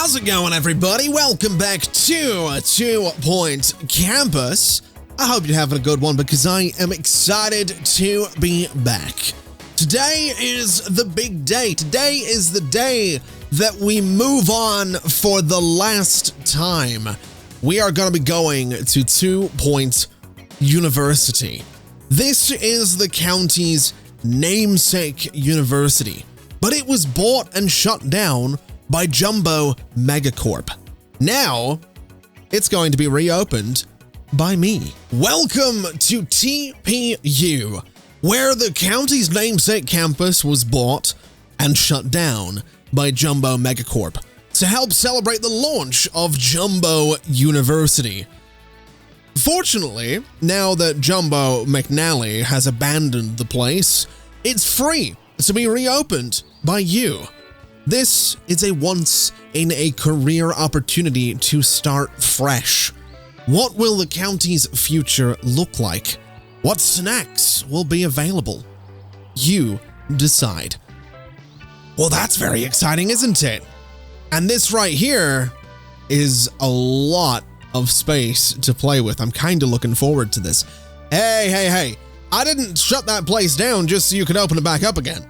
How's it going, everybody? Welcome back to 2 Point Campus. I hope you're having a good one because I am excited to be back. Today is the big day. Today is the day that we move on for the last time. We are going to be going to 2 Point University. This is the county's namesake university, but it was bought and shut down by Jumbo Megacorp. Now, it's going to be reopened by me. Welcome to TPU, where the county's namesake campus was bought and shut down by Jumbo Megacorp to help celebrate the launch of Jumbo University. Fortunately, now that Jumbo McNally has abandoned the place, it's free to be reopened by you. This is a once-in-a-career opportunity to start fresh. What will the county's future look like? What snacks will be available? You decide. Well, that's very exciting, isn't it? And this right here is a lot of space to play with. I'm kind of looking forward to this. Hey, I didn't shut that place down just so you could open it back up again.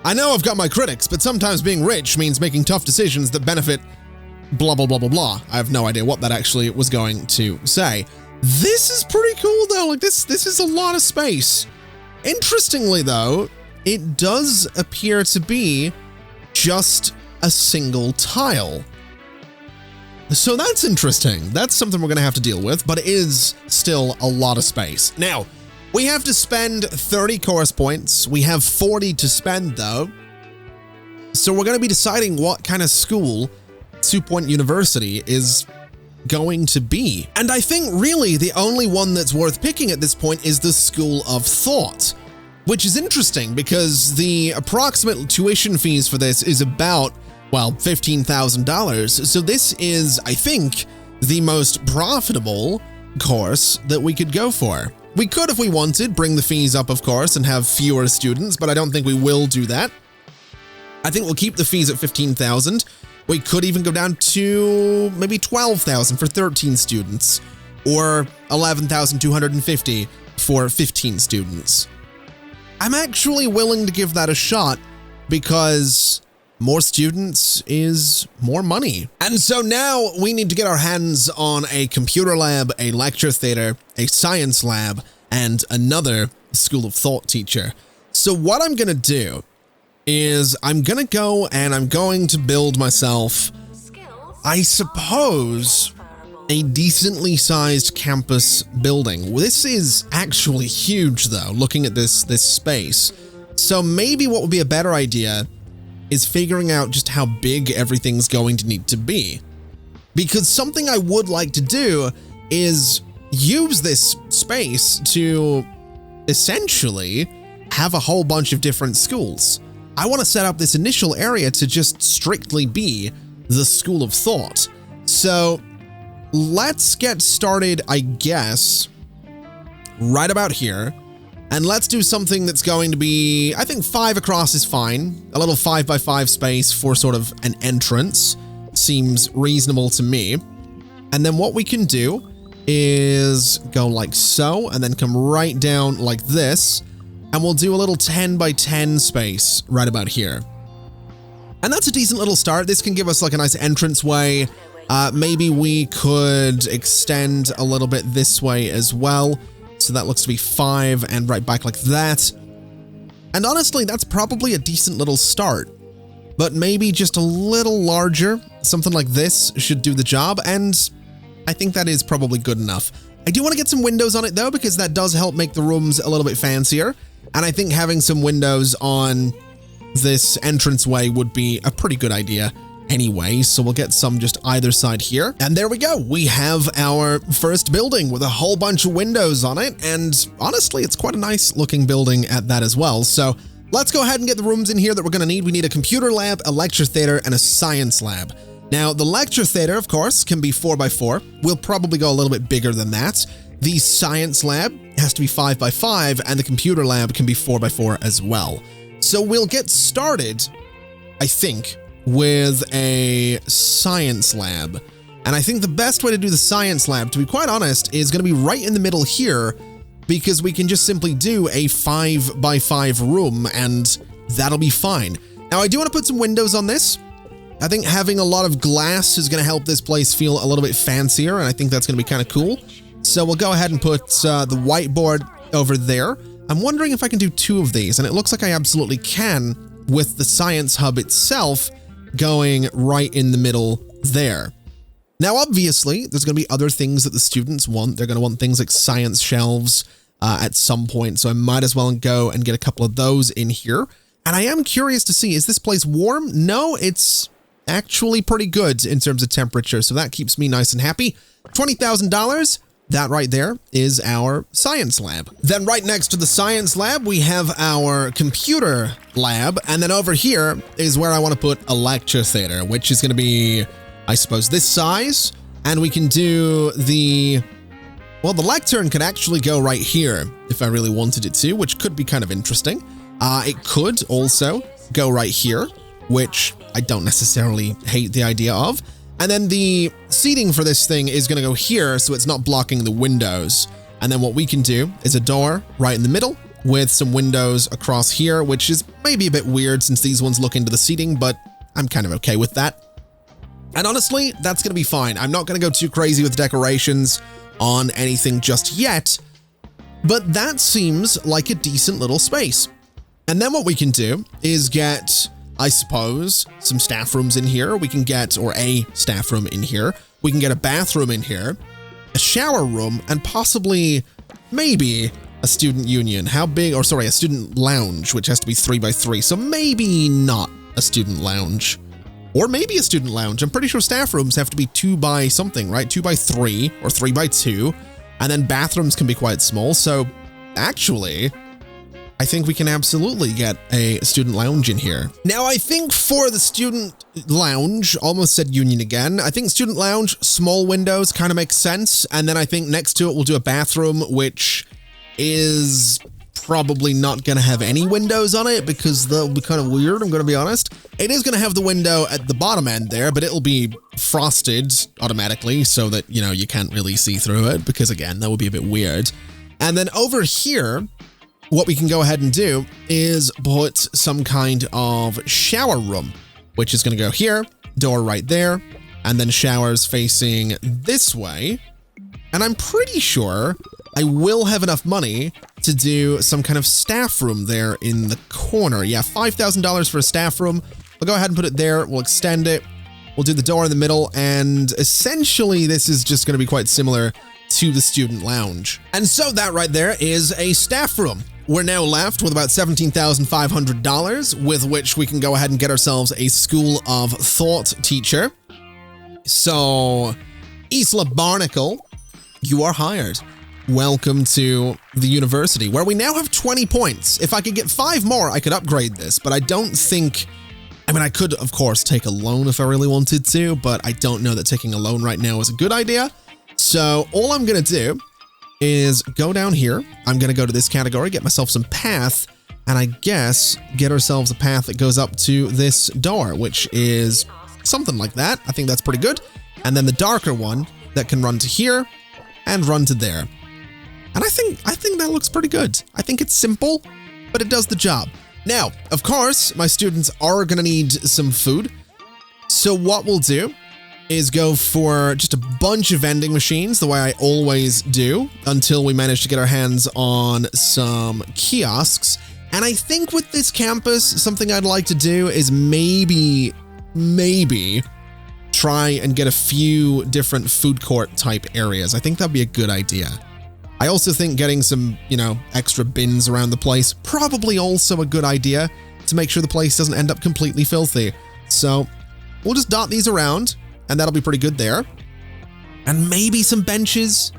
I know I've got my critics, but sometimes being rich means making tough decisions that benefit blah, blah, blah, blah, blah. I have no idea what that actually was going to say. This is pretty cool, though. Like, this is a lot of space. Interestingly, though, it does appear to be just a single tile. So that's interesting. That's something we're going to have to deal with, but it is still a lot of space. Now, we have to spend 30 course points. We have 40 to spend, though. So we're going to be deciding what kind of school 2 Point University is going to be. And I think really the only one that's worth picking at this point is the School of Thought, which is interesting because the approximate tuition fees for this is about, well, $15,000. So this is, I think, the most profitable course that we could go for. We could, if we wanted, bring the fees up, of course, and have fewer students, but I don't think we will do that. I think we'll keep the fees at $15,000. We could even go down to maybe $12,000 for 13 students, or $11,250 for 15 students. I'm actually willing to give that a shot because more students is more money. And so now we need to get our hands on a computer lab, a lecture theater, a science lab, and another School of Thought teacher. So what I'm going to do is I'm going to go and I'm going to build myself, I suppose, a decently sized campus building. This is actually huge, though, looking at this space. So maybe what would be a better idea is figuring out just how big everything's going to need to be. Because something I would like to do is use this space to essentially have a whole bunch of different schools. I want to set up this initial area to just strictly be the School of Thought. So let's get started, I guess, right about here. And let's do something that's going to be, I think 5 across is fine. A little 5x5 space for sort of an entrance seems reasonable to me. And then what we can do is go like so, and then come right down like this. And we'll do a little 10x10 space right about here. And that's a decent little start. This can give us like a nice entranceway. Maybe we could extend a little bit this way as well. So that looks to be 5 and right back like that. And honestly, that's probably a decent little start. But maybe just a little larger, something like this should do the job. And I think that is probably good enough. I do want to get some windows on it though, because that does help make the rooms a little bit fancier. And I think having some windows on this entranceway would be a pretty good idea anyway, so we'll get some just either side here. And there we go. We have our first building with a whole bunch of windows on it. And honestly, it's quite a nice looking building at that as well. So let's go ahead and get the rooms in here that we're going to need. We need a computer lab, a lecture theater, and a science lab. Now, the lecture theater, of course, can be 4x4. We'll probably go a little bit bigger than that. The science lab has to be 5x5, and the computer lab can be 4x4 as well. So we'll get started, I think, with a science lab. And I think the best way to do the science lab, to be quite honest, is going to be right in the middle here, because we can just simply do a 5x5 room and that'll be fine. Now, I do want to put some windows on this. I think having a lot of glass is going to help this place feel a little bit fancier, and I think that's going to be kind of cool. So we'll go ahead and put the whiteboard over there. I'm wondering if I can do 2 of these, and it looks like I absolutely can with the science hub itself going right in the middle there. Now, obviously, there's going to be other things that the students want. They're going to want things like science shelves at some point, so I might as well go and get a couple of those in here. And I am curious to see, is this place warm? No, it's actually pretty good in terms of temperature, so that keeps me nice and happy. $20,000. That right there is our science lab. Then right next to the science lab, we have our computer lab. And then over here is where I want to put a lecture theater, which is going to be, I suppose, this size. And we can do well, the lectern could actually go right here if I really wanted it to, which could be kind of interesting. It could also go right here, which I don't necessarily hate the idea of. And then the seating for this thing is going to go here, so it's not blocking the windows. And then what we can do is a door right in the middle with some windows across here, which is maybe a bit weird since these ones look into the seating, but I'm kind of okay with that. And honestly, that's going to be fine. I'm not going to go too crazy with decorations on anything just yet, but that seems like a decent little space. And then what we can do is get, I suppose, some staff rooms in here. We can get, or a staff room in here. We can get a bathroom in here, a shower room, and possibly, maybe, a student union. How big, or sorry, a student lounge, which has to be 3x3. So maybe not a student lounge. Or maybe a student lounge. I'm pretty sure staff rooms have to be 2 by something, right? 2x3 or 3x2. And then bathrooms can be quite small. So actually, I think we can absolutely get a student lounge in here. Now, I think for the student lounge, almost said union again, I think student lounge, small windows kind of makes sense. And then I think next to it, we'll do a bathroom, which is probably not going to have any windows on it because they'll be kind of weird, I'm going to be honest. It is going to have the window at the bottom end there, but it'll be frosted automatically so that, you know, you can't really see through it because, again, that would be a bit weird. And then over here, what we can go ahead and do is put some kind of shower room, which is going to go here, door right there, and then showers facing this way. And I'm pretty sure I will have enough money to do some kind of staff room there in the corner. Yeah, $5,000 for a staff room. We'll go ahead and put it there. We'll extend it. We'll do the door in the middle. And essentially, this is just going to be quite similar to the student lounge. And so that right there is a staff room. We're now left with about $17,500, with which we can go ahead and get ourselves a School of Thought teacher. So, Isla Barnacle, you are hired. Welcome to the university, where we now have 20 points. If I could get 5 more, I could upgrade this, but I don't think... I mean, I could, of course, take a loan if I really wanted to, but I don't know that taking a loan right now is a good idea. So all I'm going to do is go down here. I'm going to go to this category, get myself some path, and I guess get ourselves a path that goes up to this door, which is something like that. I think that's pretty good. And then the darker one that can run to here and run to there. And I think that looks pretty good. I think it's simple, but it does the job. Now, of course, my students are going to need some food. So what we'll do is go for just a bunch of vending machines, the way I always do, until we manage to get our hands on some kiosks. And I think with this campus, something I'd like to do is maybe try and get a few different food court type areas. I think that'd be a good idea. I also think getting some, extra bins around the place, probably also a good idea to make sure the place doesn't end up completely filthy. So we'll just dot these around and that'll be pretty good there. And maybe some benches.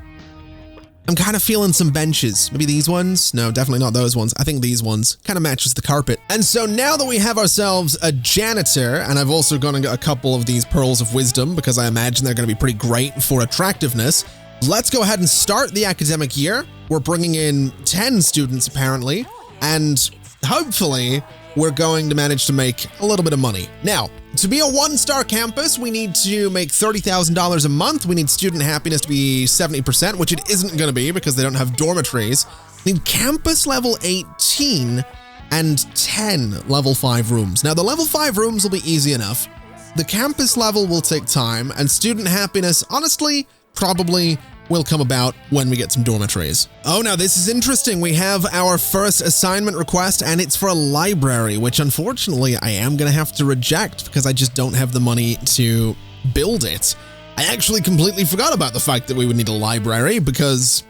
I'm kind of feeling some benches. Maybe these ones? No, definitely not those ones. I think these ones kind of matches the carpet. And so now that we have ourselves a janitor, and I've also gone and got a couple of these pearls of wisdom because I imagine they're going to be pretty great for attractiveness. Let's go ahead and start the academic year. We're bringing in 10 students apparently, and hopefully we're going to manage to make a little bit of money. Now, to be a one-star campus, we need to make $30,000 a month. We need student happiness to be 70%, which it isn't going to be because they don't have dormitories. We need campus level 18 and 10 level 5 rooms. Now, the level 5 rooms will be easy enough. The campus level will take time, and student happiness, honestly, probably will come about when we get some dormitories. Oh, now this is interesting. We have our first assignment request, and it's for a library, which unfortunately I am going to have to reject because I just don't have the money to build it. I actually completely forgot about the fact that we would need a library because,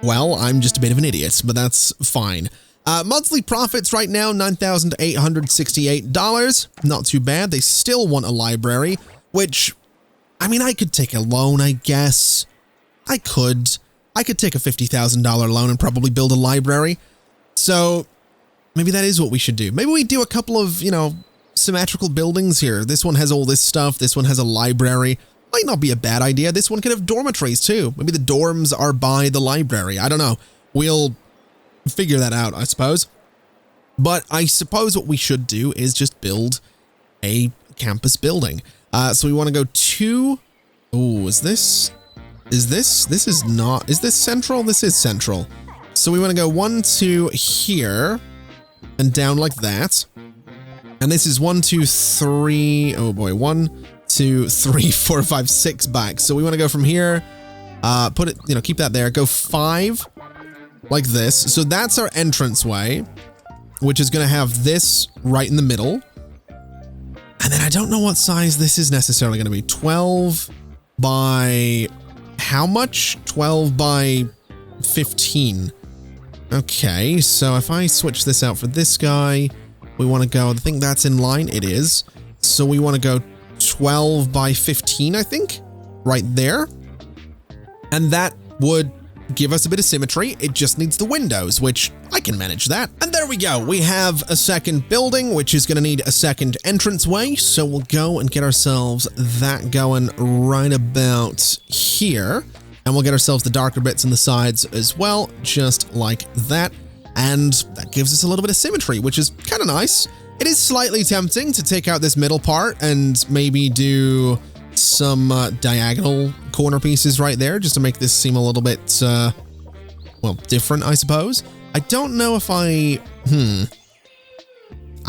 well, I'm just a bit of an idiot, but that's fine. Monthly profits right now, $9,868. Not too bad. They still want a library, which, I mean, I could take a loan, I guess. I could take a $50,000 loan and probably build a library. So maybe that is what we should do. Maybe we do a couple of, you know, symmetrical buildings here. This one has all this stuff. This one has a library. Might not be a bad idea. This one could have dormitories too. Maybe the dorms are by the library. I don't know. We'll figure that out, I suppose. But I suppose what we should do is just build a campus building. So we want to go to, oh, is this central? This is central. So we want to go 1, 2 here and down like that. And this is 1, 2, 3. Oh boy, 1, 2, 3, 4, 5, 6 back. So we want to go from here, put it, you know, keep that there. Go 5 like this. So that's our entranceway, which is going to have this right in the middle. And then I don't know what size this is necessarily going to be. 12 by how much? 12 by 15. Okay, so if I switch this out for this guy, we want to go, I think that's in line. It is. So we want to go 12 by 15, I think, right there. And that would give us a bit of symmetry. It just needs the windows, which I can manage that. And there we go. We have a second building, which is going to need a second entranceway. So we'll go and get ourselves that going right about here. And we'll get ourselves the darker bits on the sides as well, just like that. And that gives us a little bit of symmetry, which is kind of nice. It is slightly tempting to take out this middle part and maybe do some diagonal corner pieces right there just to make this seem a little bit, well, different, I suppose. I don't know if I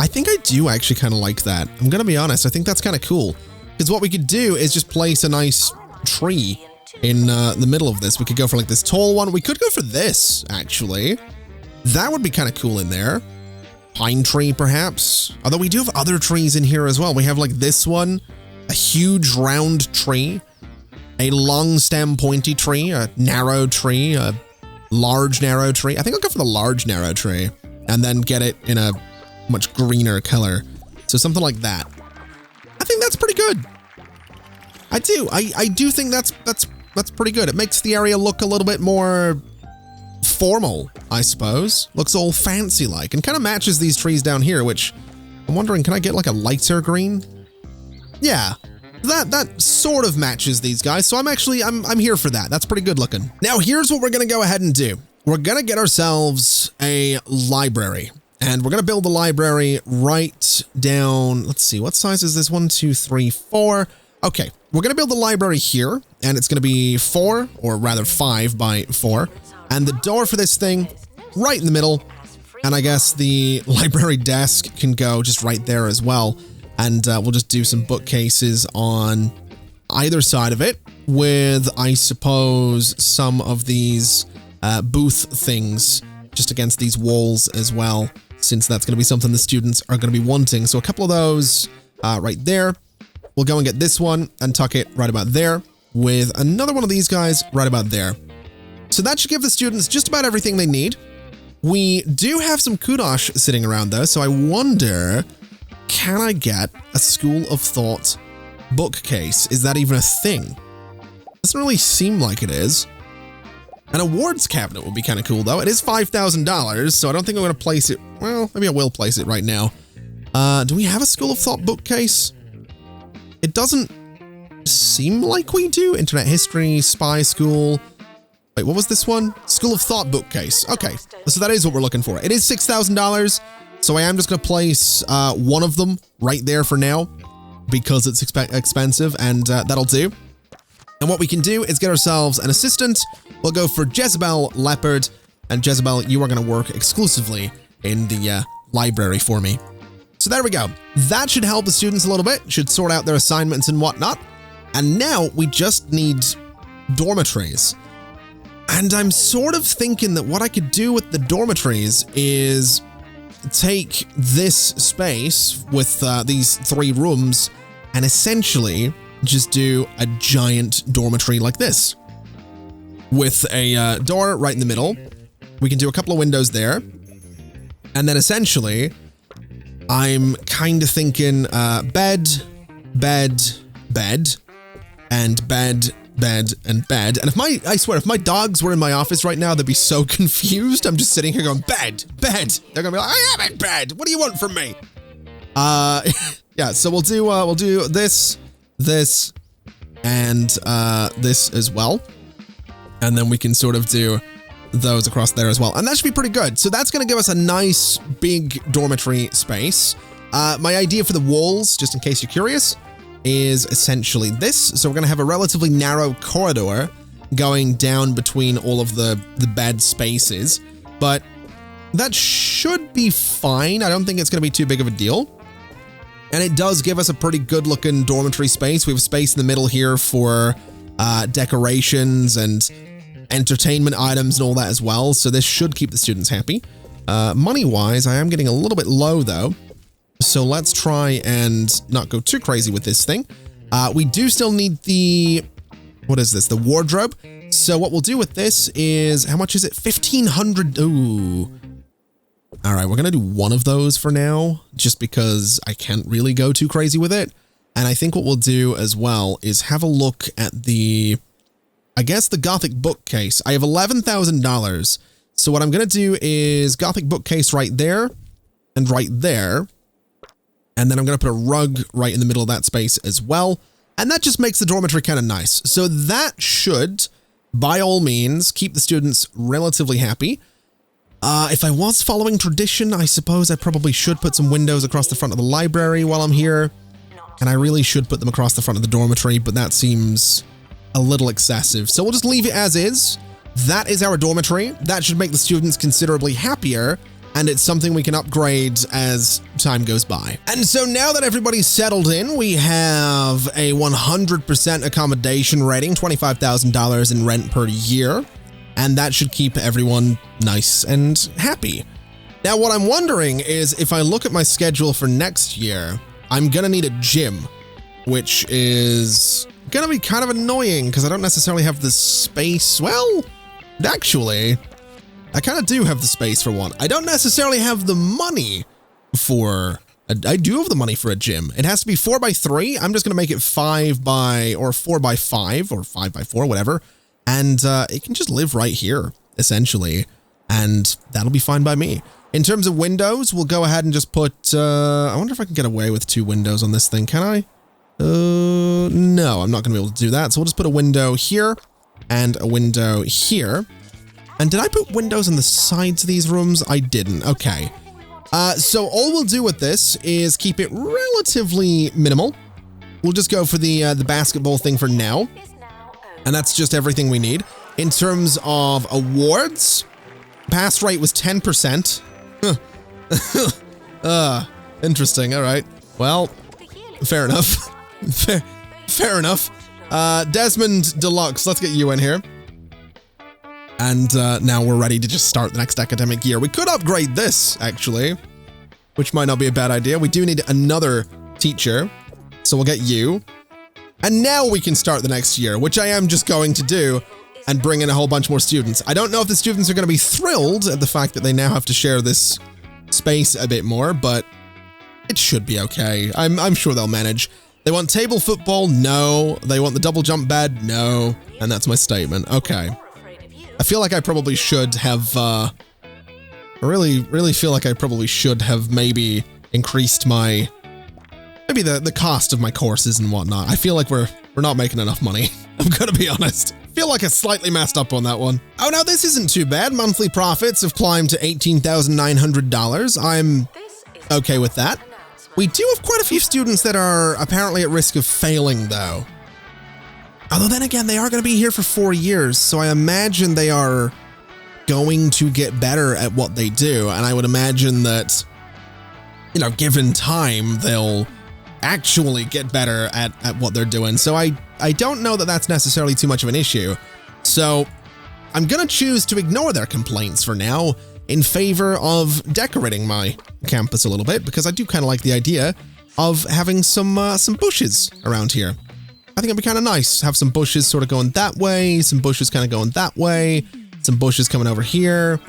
think I do actually kind of like that. I'm going to be honest. I think that's kind of cool because what we could do is just place a nice tree in the middle of this. We could go for like this tall one. We could go for this, actually. That would be kind of cool in there. Pine tree, perhaps. Although we do have other trees in here as well. We have like this one. A huge round tree, a long stem pointy tree, a narrow tree, a large narrow tree. I think I'll go for the large narrow tree and then get it in a much greener color. So something like that. I think that's pretty good. I do. I do think that's pretty good. It makes the area look a little bit more formal, I suppose. Looks all fancy like and kind of matches these trees down here, which I'm wondering, can I get like a lighter green? Yeah, that sort of matches these guys. So I'm here for that. That's pretty good looking. Now here's what we're going to go ahead and do. We're going to get ourselves a library and we're going to build the library right down. Let's see, what size is this? 1, 2, 3, 4. Okay, we're going to build the library here and it's going to be 4 or rather 5 by 4. And the door for this thing right in the middle. And I guess the library desk can go just right there as well. And we'll just do some bookcases on either side of it with, I suppose, some of these booth things just against these walls as well, since that's going to be something the students are going to be wanting. So a couple of those right there. We'll go and get this one and tuck it right about there with another one of these guys right about there. So that should give the students just about everything they need. We do have some kudosh sitting around though, so I wonder, can I get a School of Thought bookcase? Is that even a thing? Doesn't really seem like it is. An awards cabinet would be kind of cool though. It is $5,000, so I don't think I'm going to place it. Well, maybe I will place it right now. Do we have a School of Thought bookcase? It doesn't seem like we do. Internet History, Spy School. Wait, what was this one? School of Thought bookcase. Okay, so that is what we're looking for. It is $6,000. So I am just going to place one of them right there for now because it's expensive, and that'll do. And what we can do is get ourselves an assistant. We'll go for Jezebel Leopard, and Jezebel, you are going to work exclusively in the library for me. So there we go. That should help the students a little bit, should sort out their assignments and whatnot. And now we just need dormitories. And I'm sort of thinking that what I could do with the dormitories is take this space with these 3 rooms and essentially just do a giant dormitory like this with a door right in the middle. We can do a couple of windows there. And then essentially, I'm kind of thinking bed, bed, bed, and bed, bed, and bed. And I swear, if my dogs were in my office right now, they'd be so confused. I'm just sitting here going, bed, bed. They're gonna be like, I am in bed. What do you want from me? Yeah, so we'll do this, this, and this as well. And then we can sort of do those across there as well. And that should be pretty good. So that's going to give us a nice big dormitory space. My idea for the walls, just in case you're curious, is essentially this. So we're going to have a relatively narrow corridor going down between all of the bed spaces, but that should be fine. I don't think it's going to be too big of a deal. And it does give us a pretty good looking dormitory space. We have space in the middle here for decorations and entertainment items and all that as well. So this should keep the students happy. Money-wise, I am getting a little bit low though. So let's try and not go too crazy with this thing. We do still need the, what is this? The wardrobe. So what we'll do with this is, how much is it? 1,500. Ooh. All right, we're going to do one of those for now, just because I can't really go too crazy with it. And I think what we'll do as well is have a look at the, I guess, the Gothic bookcase. I have $11,000. So what I'm going to do is Gothic bookcase right there and right there. And then I'm going to put a rug right in the middle of that space as well. And that just makes the dormitory kind of nice. So that should, by all means, keep the students relatively happy. If I was following tradition, I suppose I probably should put some windows across the front of the library while I'm here. And I really should put them across the front of the dormitory, but that seems a little excessive. So we'll just leave it as is. That is our dormitory. That should make the students considerably happier, and it's something we can upgrade as time goes by. And so now that everybody's settled in, we have a 100% accommodation rating, $25,000 in rent per year, and that should keep everyone nice and happy. Now, what I'm wondering is if I look at my schedule for next year, I'm gonna need a gym, which is gonna be kind of annoying because I don't necessarily have the space. Well, actually, I kind of do have the space for one. I don't necessarily have the money for, I do have the money for a gym. It has to be 4x3. I'm just gonna make it 5 by, or 4x5 or 5x4, whatever. And it can just live right here, essentially. And that'll be fine by me. In terms of windows, we'll go ahead and just put, I wonder if I can get away with 2 windows on this thing. Can I? No, I'm not going to be able to do that. So we'll just put a window here and a window here. And did I put windows on the sides of these rooms? I didn't. Okay. So all we'll do with this is keep it relatively minimal. We'll just go for the basketball thing for now. And that's just everything we need. In terms of awards, pass rate was 10%. Interesting. All right. Well, fair enough. fair enough. Desmond Deluxe, let's get you in here. And now we're ready to just start the next academic year. We could upgrade this, actually, which might not be a bad idea. We do need another teacher, so we'll get you. And now we can start the next year, which I am just going to do, and bring in a whole bunch more students. I don't know if the students are going to be thrilled at the fact that they now have to share this space a bit more, but it should be okay. I'm sure they'll manage. They want table football? No. They want the double jump bed? No. And that's my statement. Okay. I feel like I probably should have, I really feel like I probably should have maybe increased my, maybe the cost of my courses and whatnot. I feel like we're not making enough money. I'm gonna be honest. Feel like I slightly messed up on that one. Oh, now this isn't too bad. Monthly profits have climbed to $18,900. I'm okay with that. We do have quite a few students that are apparently at risk of failing, though. Although then again, they are going to be here for 4 years, so I imagine they are going to get better at what they do, and I would imagine that, you know, given time, they'll actually get better at what they're doing. So I don't know that that's necessarily too much of an issue. So I'm going to choose to ignore their complaints for now in favor of decorating my campus a little bit, because I do kind of like the idea of having some bushes around here. I think it'd be kind of nice. Have some bushes sort of going that way, some bushes kind of going that way, some bushes coming over here.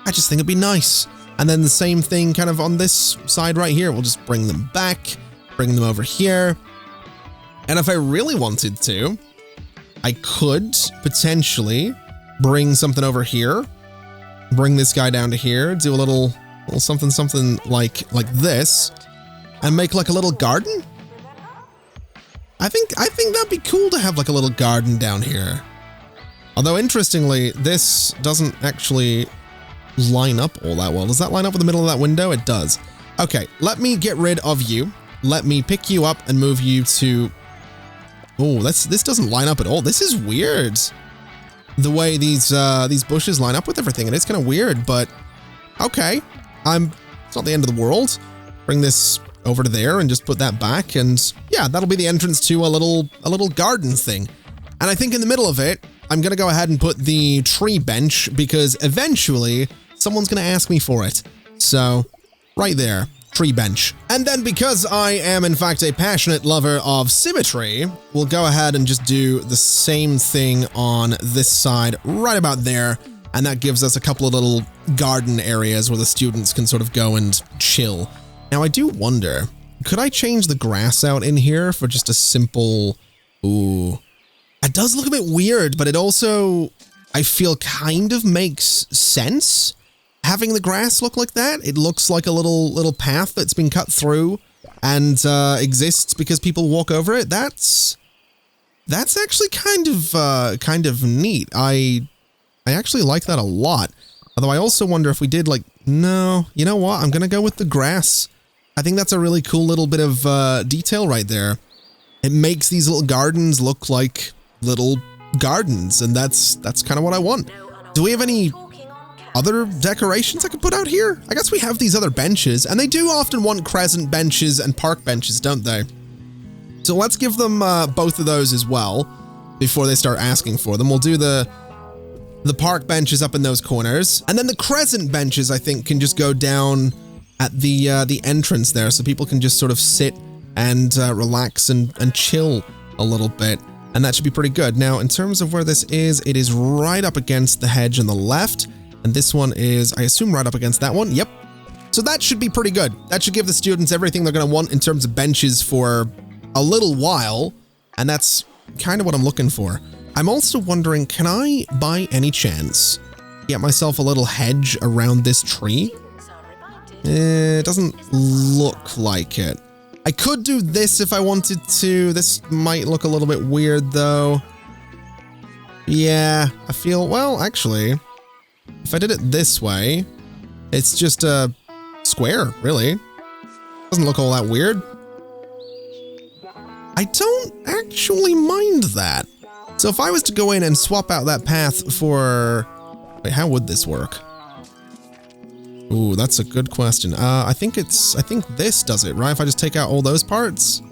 I just think it'd be nice. And then the same thing kind of on this side right here. We'll just bring them back, bring them over here. And if I really wanted to, I could potentially bring something over here, bring this guy down to here, do a little something like this, and make like a little garden. I think that'd be cool to have like a little garden down here. Although interestingly, this doesn't actually line up all that well. Does that line up with the middle of that window? It does. Okay, let me get rid of you. Let me pick you up and move you to... Oh, this doesn't line up at all. This is weird. The way these bushes line up with everything, and it's kind of weird, but okay. It's not the end of the world. Bring this over to there and just put that back, and yeah, that'll be the entrance to a little garden thing. And I think in the middle of it, I'm gonna go ahead and put the tree bench, because eventually someone's gonna ask me for it. So right there, tree bench. And then because I am in fact a passionate lover of symmetry, we'll go ahead and just do the same thing on this side right about there. And that gives us a couple of little garden areas where the students can sort of go and chill. Now I do wonder, could I change the grass out in here for just a simple... Ooh. It does look a bit weird, but it also, I feel, kind of makes sense. Having the grass look like that, it looks like a little path that's been cut through and exists because people walk over it. That's actually kind of neat. I actually like that a lot. Although I also wonder if we did like, no, you know what? I'm gonna go with the grass. I think that's a really cool little bit of detail right there. It makes these little gardens look like little gardens, and that's kind of what I want. Do we have any other decorations I could put out here? I guess we have these other benches, and they do often want crescent benches and park benches, don't they? So let's give them both of those as well before they start asking for them. We'll do the park benches up in those corners, and then the crescent benches I think can just go down at the entrance there, so people can just sort of sit and relax and chill a little bit. And that should be pretty good. Now, in terms of where this is, it is right up against the hedge on the left. And this one is, I assume, right up against that one. Yep. So that should be pretty good. That should give the students everything they're going to want in terms of benches for a little while. And that's kind of what I'm looking for. I'm also wondering, can I, by any chance, get myself a little hedge around this tree? It doesn't look like it. I could do this if I wanted to. This might look a little bit weird, though. Yeah, I feel... Well, actually, if I did it this way, it's just a square, really. Doesn't look all that weird. I don't actually mind that. So if I was to go in and swap out that path for... Wait, how would this work? Ooh, that's a good question. I think this does it, right? If I just take out all those parts?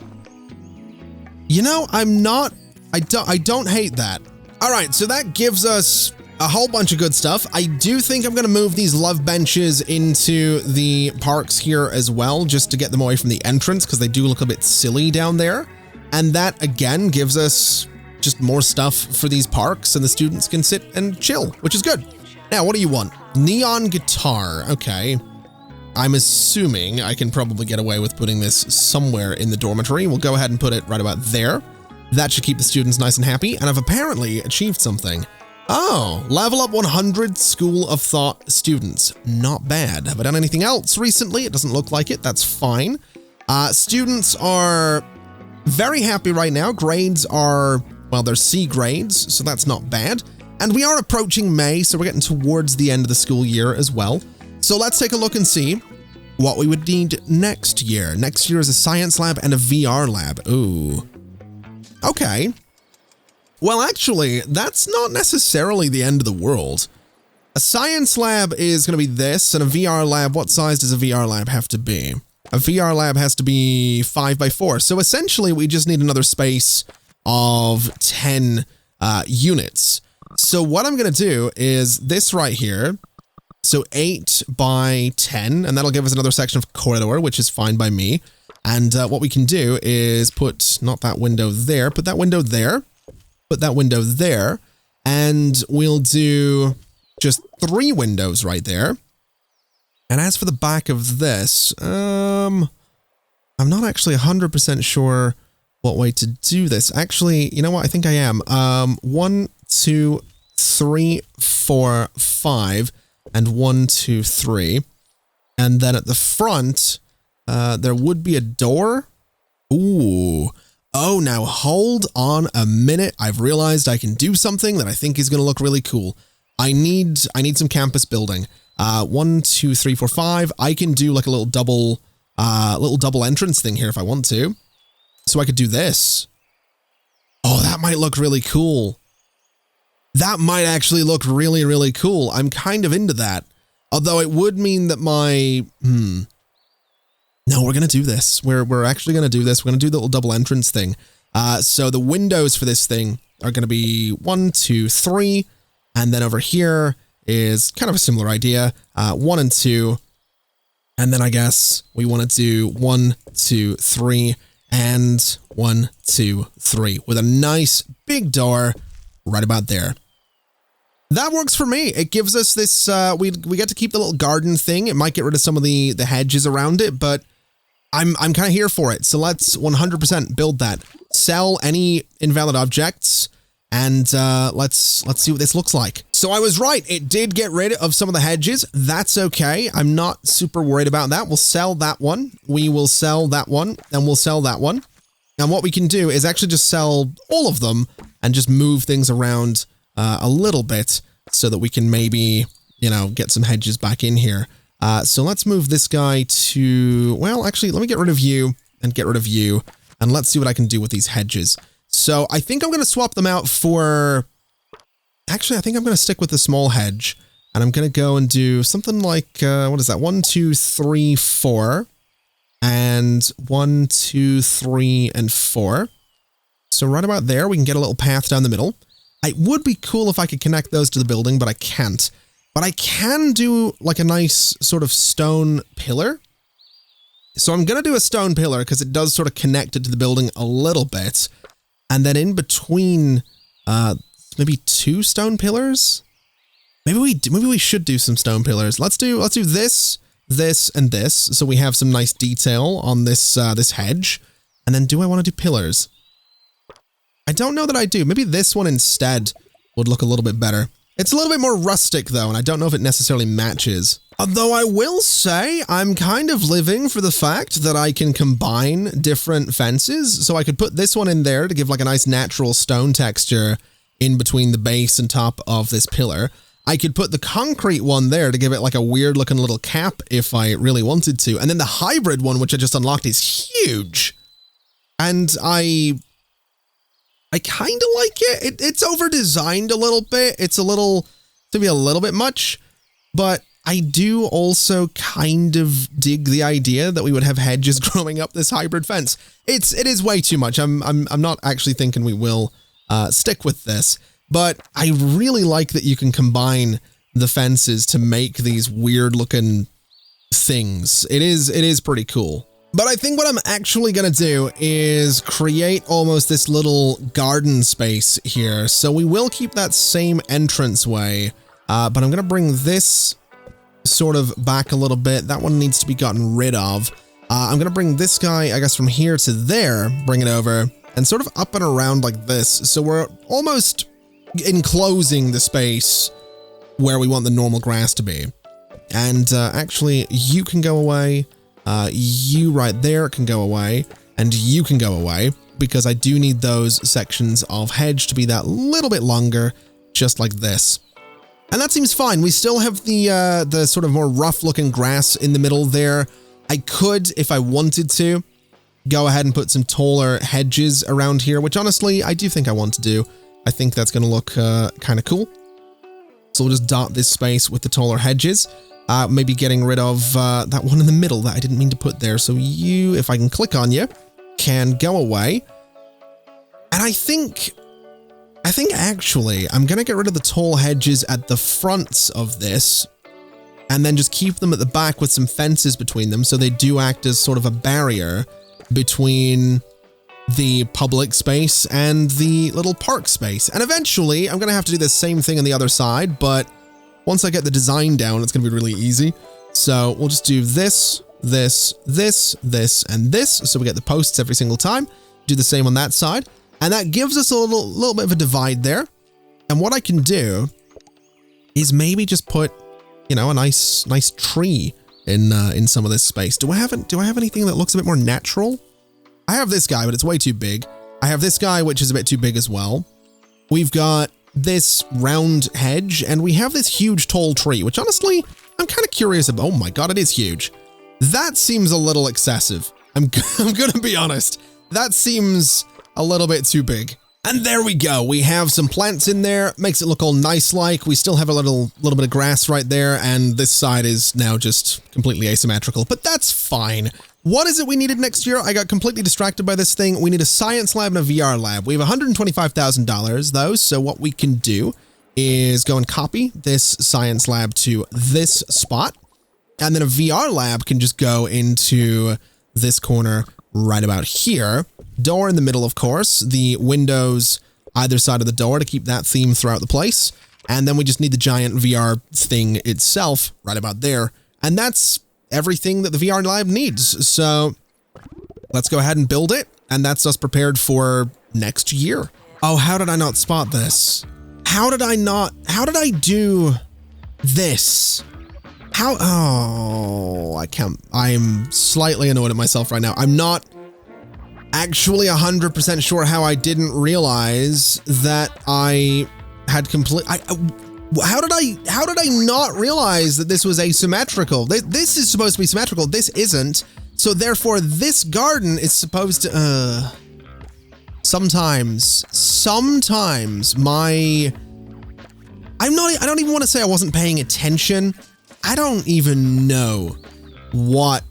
You know, I don't hate that. All right, so that gives us a whole bunch of good stuff. I do think I'm gonna move these love benches into the parks here as well, just to get them away from the entrance, because they do look a bit silly down there. And that, again, gives us just more stuff for these parks, and the students can sit and chill, which is good. Now, what do you want? Neon guitar. Okay. I'm assuming I can probably get away with putting this somewhere in the dormitory. We'll go ahead and put it right about there. That should keep the students nice and happy, and I've apparently achieved something. Oh, level up 100 School of Thought students. Not bad. Have I done anything else recently? It doesn't look like it. That's fine. Students are very happy right now. Grades are, well, they're C grades, so that's not bad. And we are approaching May, so we're getting towards the end of the school year as well. So let's take a look and see what we would need next year. Next year is a science lab and a VR lab. Ooh. Okay. Well, actually, that's not necessarily the end of the world. A science lab is going to be this, and a VR lab, what size does a VR lab have to be? A VR lab has to be 5 by 4. So essentially, we just need another space of 10 units. So what I'm going to do is this right here. So 8 by 10, and that'll give us another section of corridor, which is fine by me. And what we can do is put, not that window there, put that window there, put that window there, and we'll do just 3 windows right there. And as for the back of this, I'm not actually 100% sure what way to do this. Actually, you know what? I think I am. 1, 2, 3, 4, 5, and 1, 2, 3. And then at the front, there would be a door. Ooh. Oh, now hold on a minute. I've realized I can do something that I think is going to look really cool. I need some campus building. 1, 2, 3, 4, 5. I can do like a little double entrance thing here if I want to. So I could do this. Oh, that might look really cool. That might actually look really, really cool. I'm kind of into that. Although it would mean that my, no, we're going to do this. We're actually going to do this. We're going to do the little double entrance thing. So the windows for this thing are going to be 1, 2, 3. And then over here is kind of a similar idea. 1 and 2. And then I guess we want to do 1, 2, 3, and 1, 2, 3 with a nice big door right about there. That works for me. It gives us this, we get to keep the little garden thing. It might get rid of some of the hedges around it, but I'm kind of here for it. So let's 100% build that. Sell any invalid objects, and let's see what this looks like. So I was right. It did get rid of some of the hedges. That's okay. I'm not super worried about that. We'll sell that one. We will sell that one, and we'll sell that one. And what we can do is actually just sell all of them and just move things around a little bit so that we can maybe, you know, get some hedges back in here. So let's move this guy to, well, actually, let me get rid of you and get rid of you. And let's see what I can do with these hedges. So I think I'm going to swap them out for, actually, I think I'm going to stick with the small hedge. And I'm going to go and do something like, what is that? 1, 2, 3, 4. And 1, 2, 3, and 4. So right about there, we can get a little path down the middle. It would be cool if I could connect those to the building, but I can't. But I can do like a nice sort of stone pillar. So I'm going to do a stone pillar because it does sort of connect it to the building a little bit. And then in between, maybe 2 stone pillars. Maybe we should do some stone pillars. Let's do this, this, and this. So we have some nice detail on this, this hedge. And then do I want to do pillars? I don't know that I do. Maybe this one instead would look a little bit better. It's a little bit more rustic though, and I don't know if it necessarily matches. Although I will say I'm kind of living for the fact that I can combine different fences. So I could put this one in there to give like a nice natural stone texture in between the base and top of this pillar. I could put the concrete one there to give it like a weird looking little cap if I really wanted to. And then the hybrid one, which I just unlocked, is huge. And I kind of like it. It's over-designed a little bit. It's a little, to be a little bit much, but I do also kind of dig the idea that we would have hedges growing up this hybrid fence. It is way too much. I'm not actually thinking we will stick with this, but I really like that you can combine the fences to make these weird-looking things. It is pretty cool. But I think what I'm actually going to do is create almost this little garden space here. So we will keep that same entranceway, but I'm going to bring this sort of back a little bit. That one needs to be gotten rid of. I'm going to bring this guy, I guess, from here to there, bring it over, and sort of up and around like this. So we're almost enclosing the space where we want the normal grass to be. And actually, you can go away. You right there can go away, and you can go away, because I do need those sections of hedge to be that little bit longer, just like this. And that seems fine. We still have the sort of more rough looking grass in the middle there. I could, if I wanted to, go ahead and put some taller hedges around here, which honestly, I do think I want to do. I think that's going to look kind of cool. So we'll just dot this space with the taller hedges. Maybe getting rid of that one in the middle that I didn't mean to put there. So you, if I can click on you, can go away. And I think actually I'm going to get rid of the tall hedges at the fronts of this and then just keep them at the back with some fences between them so they do act as sort of a barrier between the public space and the little park space. And eventually I'm going to have to do the same thing on the other side, but once I get the design down, it's going to be really easy. So we'll just do this, this, this, this, and this. So we get the posts every single time. Do the same on that side. And that gives us a little bit of a divide there. And what I can do is maybe just put, you know, a nice tree in some of this space. Do I have anything that looks a bit more natural? I have this guy, but it's way too big. I have this guy, which is a bit too big as well. We've got this round hedge, and we have this huge tall tree, which honestly, I'm kind of curious about. Oh my God, it is huge. That seems a little excessive. I'm gonna be honest. That seems a little bit too big. And there we go. We have some plants in there. Makes it look all nice like. We still have a little bit of grass right there, and this side is now just completely asymmetrical, but that's fine. What is it we needed next year? I got completely distracted by this thing. We need a science lab and a VR lab. We have $125,000 though, so what we can do is go and copy this science lab to this spot, and then a VR lab can just go into this corner right about here. Door in the middle, of course, the windows either side of the door to keep that theme throughout the place, and then we just need the giant VR thing itself right about there, and that's everything that the VR lab needs. So let's go ahead and build it, and that's us prepared for next year. Oh, how did I not spot this? How did I do this? I'm slightly annoyed at myself right now. I'm not actually 100% sure how I didn't realize that I had how did I not realize that this was asymmetrical? This is supposed to be symmetrical. This isn't. So therefore this garden is supposed to, sometimes I don't even want to say I wasn't paying attention. I don't even know what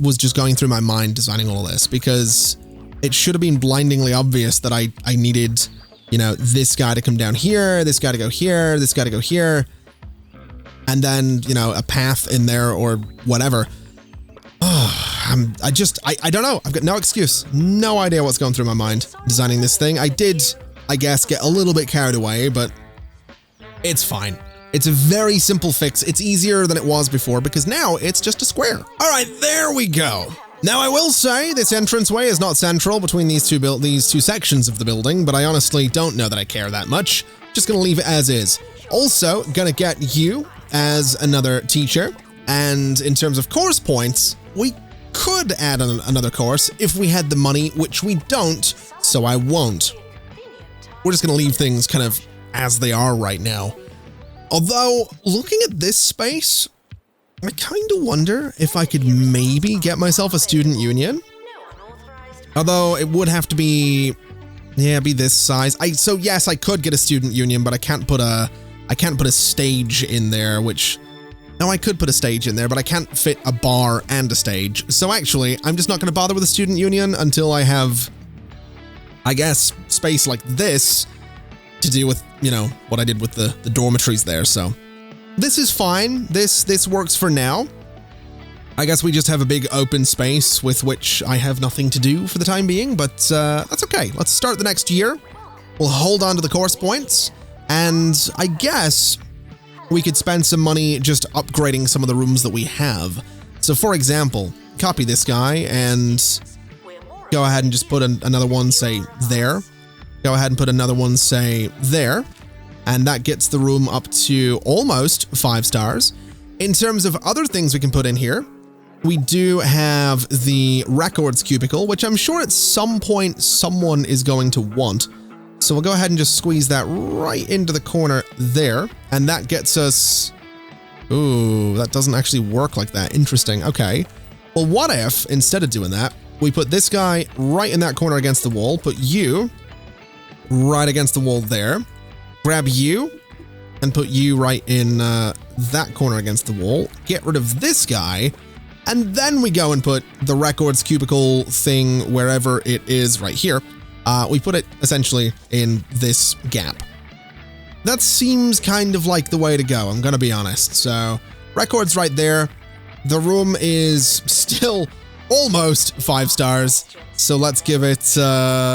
was just going through my mind designing all of this, because it should have been blindingly obvious that I needed, you know, this guy to come down here, this guy to go here, this guy to go here, and then, you know, a path in there or whatever. I don't know. I've got no excuse. No idea what's going through my mind designing this thing. I did, I guess, get a little bit carried away, but it's fine. It's a very simple fix. It's easier than it was before because now it's just a square. All right, there we go. Now, I will say this entranceway is not central between these two sections of the building, but I honestly don't know that I care that much. Just gonna leave it as is. Also, gonna get you as another teacher, and in terms of course points, we could add another course if we had the money, which we don't, so I won't. We're just gonna leave things kind of as they are right now. Although, looking at this space, I kind of wonder if I could maybe get myself a student union. Although it would have to be, yeah, be this size. So yes, I could get a student union, but I can't put a stage in there, which, no, I could put a stage in there, but I can't fit a bar and a stage. So actually, I'm just not going to bother with a student union until I have, I guess, space like this to deal with, you know, what I did with the dormitories there. So this is fine. This works for now. I guess we just have a big open space with which I have nothing to do for the time being, but that's okay. Let's start the next year. We'll hold on to the course points, and I guess we could spend some money just upgrading some of the rooms that we have. So for example, copy this guy and go ahead and just put another one, say, there. Go ahead and put another one, say, there. And that gets the room up to almost 5 stars. In terms of other things we can put in here, we do have the records cubicle, which I'm sure at some point someone is going to want. So we'll go ahead and just squeeze that right into the corner there. And that gets us... Ooh, that doesn't actually work like that. Interesting. Okay. Well, what if, instead of doing that, we put this guy right in that corner against the wall, put you right against the wall there, grab you, and put you right in that corner against the wall, get rid of this guy, and then we go and put the records cubicle thing wherever it is right here. We put it essentially in this gap. That seems kind of like the way to go, I'm gonna be honest. So, records right there. The room is still almost 5 stars. So let's give it,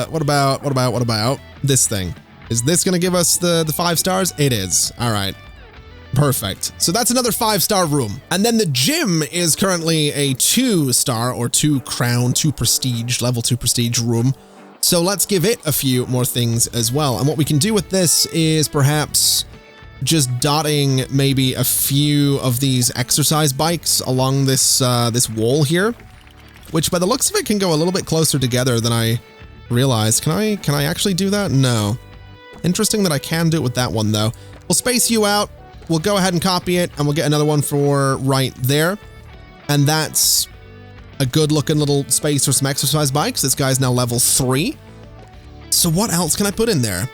what about this thing? Is this gonna give us the 5 stars? It is. All right. Perfect. So that's another 5-star room. And then the gym is currently a 2-star or 2 crown, 2 prestige, level 2 prestige room. So let's give it a few more things as well. And what we can do with this is perhaps just dotting maybe a few of these exercise bikes along this this wall here, which by the looks of it can go a little bit closer together than I realized. Can I actually do that? No. Interesting that I can do it with that one though. We'll space you out. We'll go ahead and copy it, and we'll get another one for right there. And that's a good looking little space for some exercise bikes. This guy's now level 3. So what else can I put in there?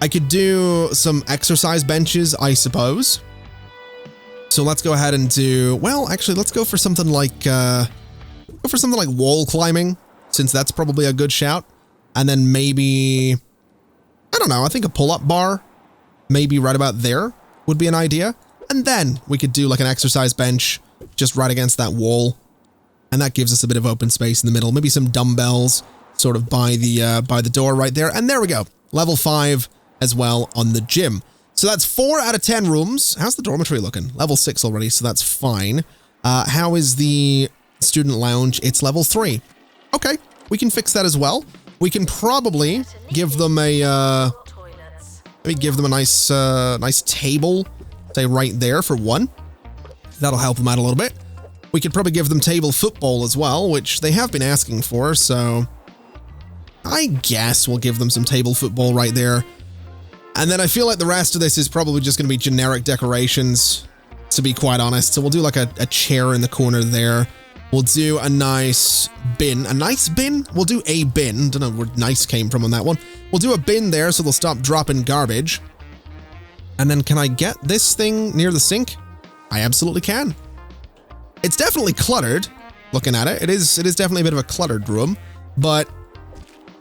I could do some exercise benches, I suppose. So let's go ahead and do, well, actually, let's go for something like wall climbing, since that's probably a good shout. And then maybe, I don't know, I think a pull-up bar, maybe right about there would be an idea. And then we could do like an exercise bench just right against that wall. And that gives us a bit of open space in the middle. Maybe some dumbbells sort of by the door right there. And there we go. Level 5 as well on the gym. So that's 4 out of 10 rooms. How's the dormitory looking? Level 6 already, so that's fine. How is the student lounge? It's level 3. Okay, we can fix that as well. We can probably give them a maybe give them a nice table, say right there for one. That'll help them out a little bit. We could probably give them table football as well, which they have been asking for, so I guess we'll give them some table football right there. And then I feel like the rest of this is probably just going to be generic decorations, to be quite honest. So we'll do like a chair in the corner there. We'll do a nice bin. A nice bin? We'll do a bin. Don't know where nice came from on that one. We'll do a bin there so they'll stop dropping garbage. And then can I get this thing near the sink? I absolutely can. It's definitely cluttered, looking at it. It is definitely a bit of a cluttered room, but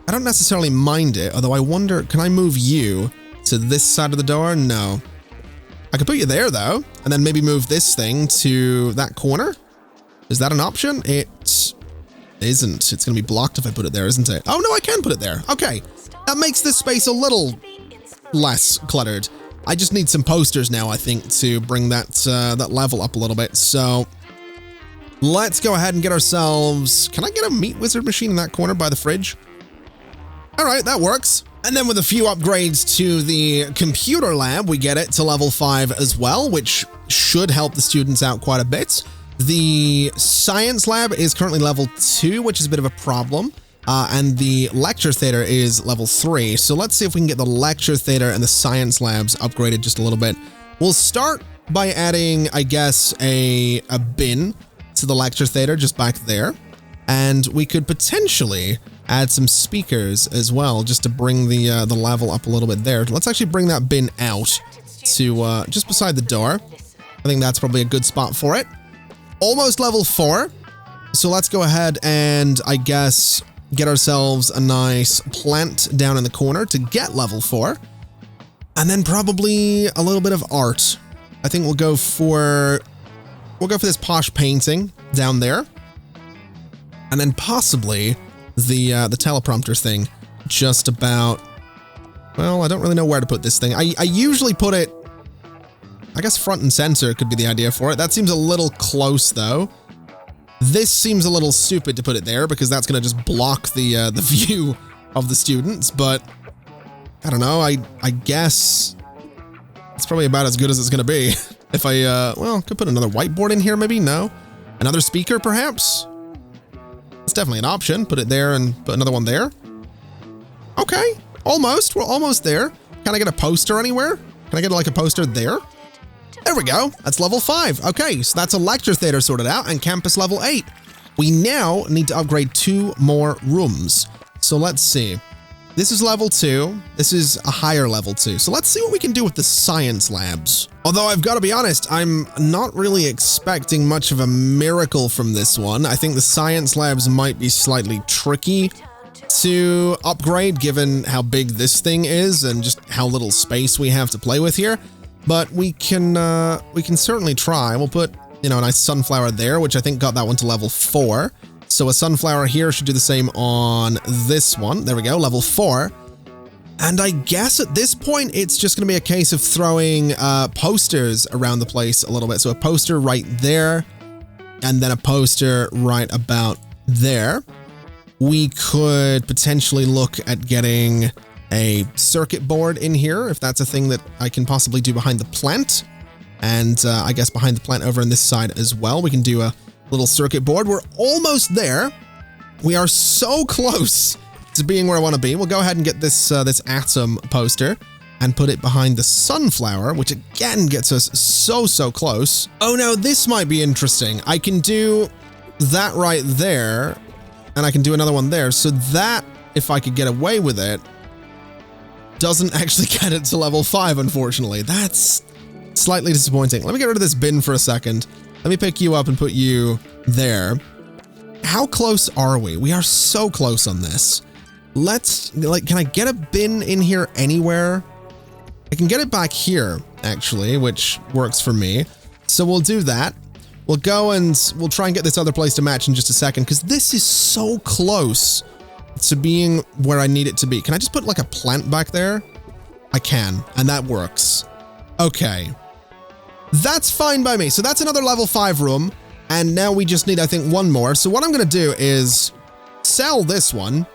I don't necessarily mind it, although I wonder, can I move you to this side of the door? No. I could put you there, though, and then maybe move this thing to that corner. Is that an option? It isn't. It's going to be blocked if I put it there, isn't it? Oh, no, I can put it there. Okay. That makes this space a little less cluttered. I just need some posters now, I think, to bring that level up a little bit, so let's go ahead and get ourselves... Can I get a meat wizard machine in that corner by the fridge? All right, that works. And then with a few upgrades to the computer lab, we get it to level 5 as well, which should help the students out quite a bit. The science lab is currently level 2, which is a bit of a problem. And the lecture theater is level 3. So let's see if we can get the lecture theater and the science labs upgraded just a little bit. We'll start by adding, I guess, a bin to the lecture theater just back there. And we could potentially add some speakers as well, just to bring the level up a little bit there. Let's actually bring that bin out to just beside the door. I think that's probably a good spot for it. Almost level 4. So let's go ahead and, I guess, get ourselves a nice plant down in the corner to get level 4. And then probably a little bit of art. I think we'll go for this posh painting down there. And then possibly the teleprompter thing just about, well, I don't really know where to put this thing. I usually put it, I guess front and center could be the idea for it. That seems a little close though. This seems a little stupid to put it there because that's going to just block the view of the students, but I don't know. I guess it's probably about as good as it's going to be. If I, well, could put another whiteboard in here maybe? No. Another speaker perhaps? It's definitely an option. Put it there and put another one there. Okay, almost. We're almost there. Can I get a poster anywhere? Can I get like a poster there? There we go. That's level 5. Okay, so that's a lecture theater sorted out and campus level 8. We now need to upgrade 2 more rooms. So let's see. This is level 2. This is a higher level 2. So let's see what we can do with the science labs. Although I've got to be honest, I'm not really expecting much of a miracle from this one. I think the science labs might be slightly tricky to upgrade given how big this thing is and just how little space we have to play with here. But we can certainly try. We'll put, you know, a nice sunflower there, which I think got that one to level 4. So a sunflower here should do the same on this one. There we go, level 4. And I guess at this point, it's just going to be a case of throwing posters around the place a little bit. So a poster right there, and then a poster right about there. We could potentially look at getting a circuit board in here, if that's a thing that I can possibly do behind the plant. And I guess behind the plant over on this side as well, we can do a little circuit board. We're almost there. We are so close to being where I want to be. We'll go ahead and get this this atom poster and put it behind the sunflower, which again gets us so close. Oh no, this might be interesting. I can do that right there, and I can do another one there. So that, if I could get away with it, doesn't actually get it to level 5, unfortunately. That's slightly disappointing. Let me get rid of this bin for a second. Let me pick you up and put you there. How close are we? We are so close on this. Let's, like, can I get a bin in here anywhere? I can get it back here, actually, which works for me. So we'll do that. We'll go and we'll try and get this other place to match in just a second, because this is so close to being where I need it to be. Can I just put like a plant back there? I can, and that works. Okay. That's fine by me. So that's another level 5 room. And now we just need, I think, one more. So what I'm going to do is sell this one.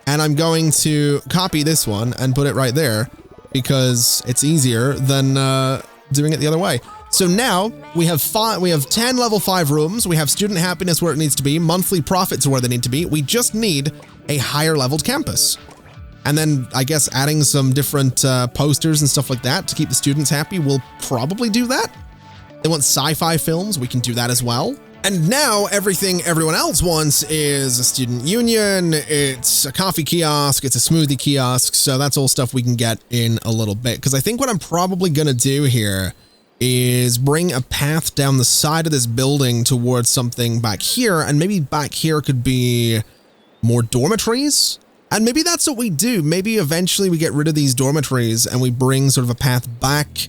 And I'm going to copy this one and put it right there because it's easier than doing it the other way. So now we have 10 level 5 rooms. We have student happiness where it needs to be. Monthly profits are where they need to be. We just need a higher leveled campus. And then I guess adding some different posters and stuff like that to keep the students happy, we'll probably do that. They want sci-fi films, we can do that as well. And now everything everyone else wants is a student union, it's a coffee kiosk, it's a smoothie kiosk, so that's all stuff we can get in a little bit. Because I think what I'm probably going to do here is bring a path down the side of this building towards something back here, and maybe back here could be more dormitories. And maybe that's what we do. Maybe eventually we get rid of these dormitories and we bring sort of a path back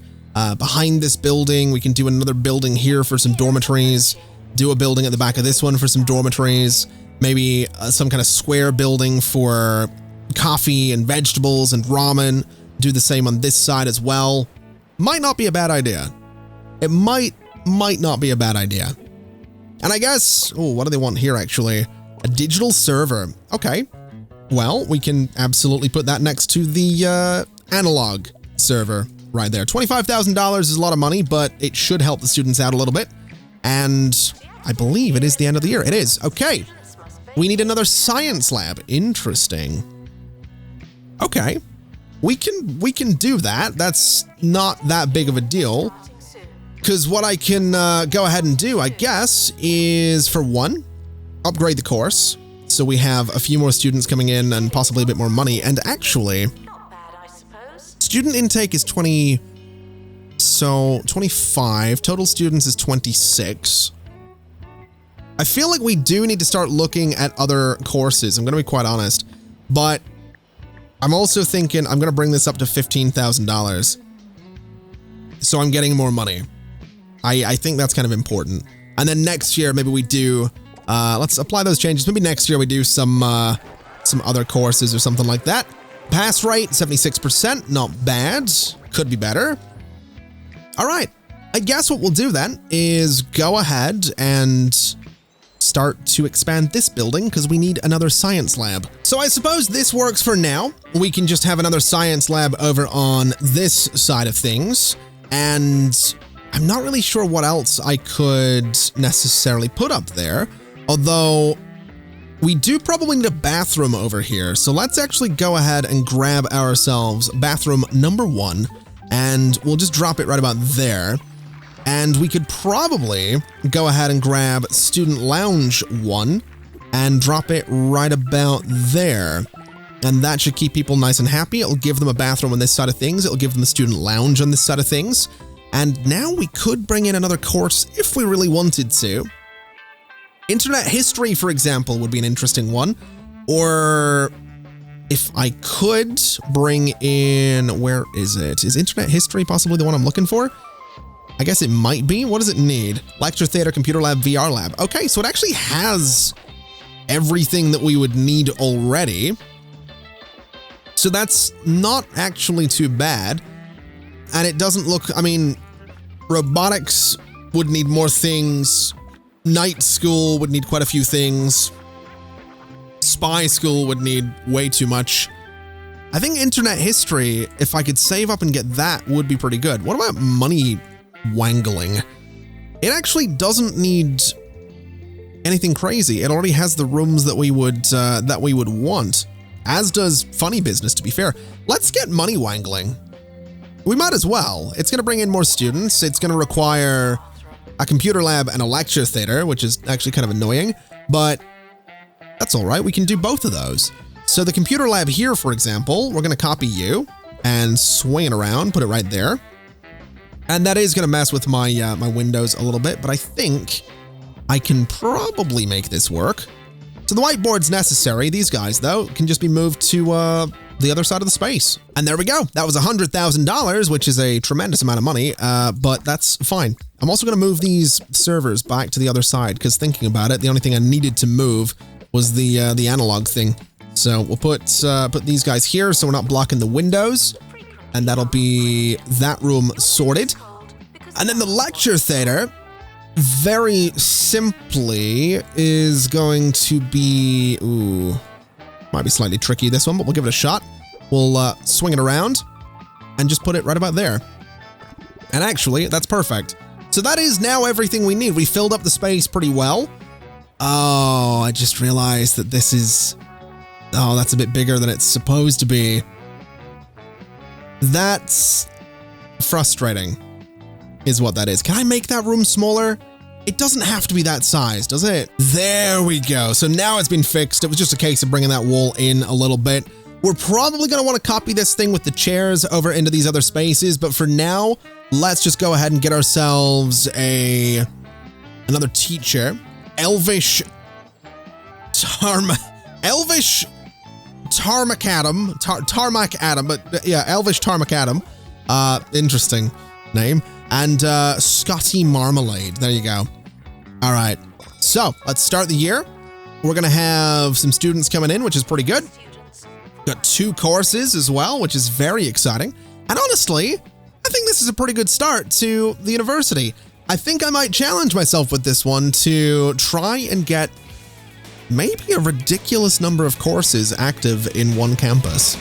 behind this building. We can do another building here for some dormitories, do a building at the back of this one for some dormitories, maybe some kind of square building for coffee and vegetables and ramen, do the same on this side as well. Might not be a bad idea. It might not be a bad idea. And I guess, oh, what do they want here actually? A digital server. Okay. Well, we can absolutely put that next to the analog server right there. $25,000 is a lot of money, but it should help the students out a little bit. And I believe it is the end of the year. It is. Okay. We need another science lab. Interesting. Okay. We can do that. That's not that big of a deal. Because what I can go ahead and do, I guess, is for one, upgrade the course. So we have a few more students coming in and possibly a bit more money. And actually, student intake is 20, so 25. Total students is 26. I feel like we do need to start looking at other courses. I'm going to be quite honest. But I'm also thinking I'm going to bring this up to $15,000. So I'm getting more money. I think that's kind of important. And then next year, maybe we do... let's apply those changes. Maybe next year we do some other courses or something like that. Pass rate, 76%. Not bad. Could be better. All right. I guess what we'll do then is go ahead and start to expand this building because we need another science lab. So I suppose this works for now. We can just have another science lab over on this side of things. And I'm not really sure what else I could necessarily put up there. Although, we do probably need a bathroom over here. So let's actually go ahead and grab ourselves bathroom number 1. And we'll just drop it right about there. And we could probably go ahead and grab Student Lounge 1 and drop it right about there. And that should keep people nice and happy. It'll give them a bathroom on this side of things. It'll give them a student lounge on this side of things. And now we could bring in another course if we really wanted to. Internet history, for example, would be an interesting one. Or if I could bring in, where is it? Is internet history possibly the one I'm looking for? I guess it might be. What does it need? Lecture theater, computer lab, VR lab. Okay, so it actually has everything that we would need already. So that's not actually too bad. And it doesn't look, I mean, robotics would need more things. Night school would need quite a few things. Spy school would need way too much. I think internet history, if I could save up and get that, would be pretty good. What about money wangling? It actually doesn't need anything crazy. It already has the rooms that we would want. As does funny business, to be fair. Let's get money wangling. We might as well. It's going to bring in more students. It's going to require a computer lab and a lecture theater, which is actually kind of annoying, but that's all right. We can do both of those. So the computer lab here, for example, we're going to copy you and swing it around, put it right there. And that is going to mess with my my windows a little bit, but I think I can probably make this work. So the whiteboard's necessary. These guys, though, can just be moved to the other side of the space. And there we go. That was $100,000, which is a tremendous amount of money, but that's fine. I'm also going to move these servers back to the other side, because thinking about it, the only thing I needed to move was the analog thing. So we'll put these guys here so we're not blocking the windows, and that'll be that room sorted. And then the lecture theater, very simply, is going to be, ooh, might be slightly tricky this one, but we'll give it a shot. We'll swing it around and just put it right about there. And actually, that's perfect. So that is now everything we need. We filled up the space pretty well. Oh, I just realized that this is, oh, that's a bit bigger than it's supposed to be. That's frustrating, is what that is. Can I make that room smaller? It doesn't have to be that size, does it? There we go. So now it's been fixed. It was just a case of bringing that wall in a little bit. We're probably going to want to copy this thing with the chairs over into these other spaces, but for now, let's just go ahead and get ourselves another teacher. Elvish Tarmac Adam, but yeah, Elvish Tarmac Adam. Interesting name. And Scotty Marmalade. There you go. All right. So let's start the year. We're going to have some students coming in, which is pretty good. Got 2 courses as well, which is very exciting. And honestly, I think this is a pretty good start to the university. I think I might challenge myself with this one to try and get maybe a ridiculous number of courses active in one campus.